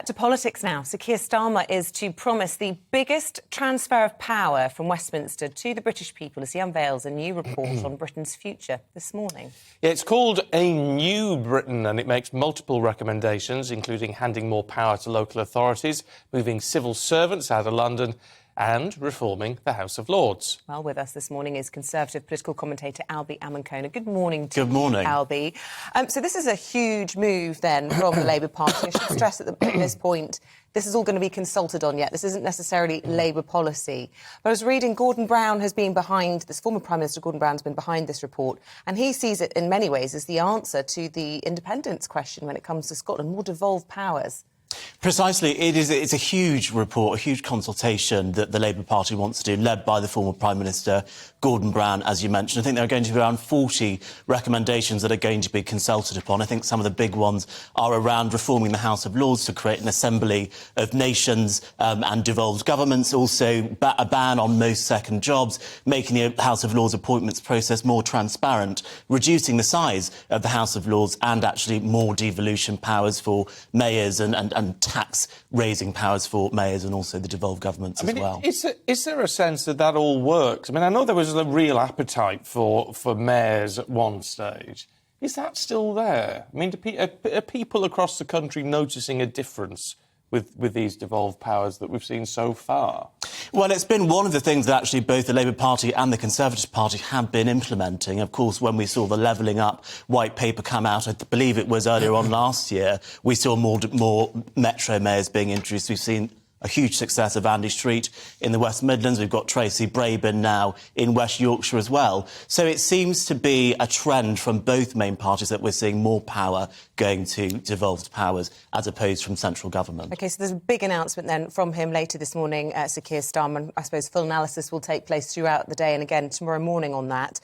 To politics now. Sir Keir Starmer is to promise the biggest transfer of power from Westminster to the British people as he unveils a new report on Britain's future this morning. Yeah, it's called A New Britain and it makes multiple recommendations, including handing more power to local authorities, moving civil servants out of London and reforming the House of Lords. Well, with us this morning is Conservative political commentator Albie Amankona. Good morning to Good morning. you, Albie. So this is a huge move, then, from the Labour Party. I should stress at this point, this is all going to be consulted on yet. This isn't necessarily Labour policy. But I was reading Gordon Brown has been behind, this former Prime Minister Gordon Brown has been behind this report, and he sees it in many ways as the answer to the independence question when it comes to Scotland, more devolved powers. Precisely. It's a huge report, a huge consultation that the Labour Party wants to do, led by the former Prime Minister Gordon Brown, as you mentioned. I think there are going to be around 40 recommendations that are going to be consulted upon. I think some of the big ones are around reforming the House of Lords to create an assembly of nations and devolved governments, also a ban on most second jobs, making the House of Lords appointments process more transparent, reducing the size of the House of Lords and actually more devolution powers for mayors and tax-raising powers for mayors and also the devolved governments as well. Is there a sense that that all works? I mean, I know there was a real appetite for mayors at one stage. Is that still there? I mean, are people across the country noticing a difference with these devolved powers that we've seen so far? Well, it's been one of the things that actually both the Labour Party and the Conservative Party have been implementing. Of course, when we saw the Levelling Up white paper come out, I believe it was earlier on last year, we saw more metro mayors being introduced. We've seen a huge success of Andy Street in the West Midlands. We've got Tracy Brabin now in West Yorkshire as well. So it seems to be a trend from both main parties that we're seeing more power going to devolved powers as opposed from central government. OK, so there's a big announcement then from him later this morning, Sir Keir Starmer. I suppose full analysis will take place throughout the day and again tomorrow morning on that.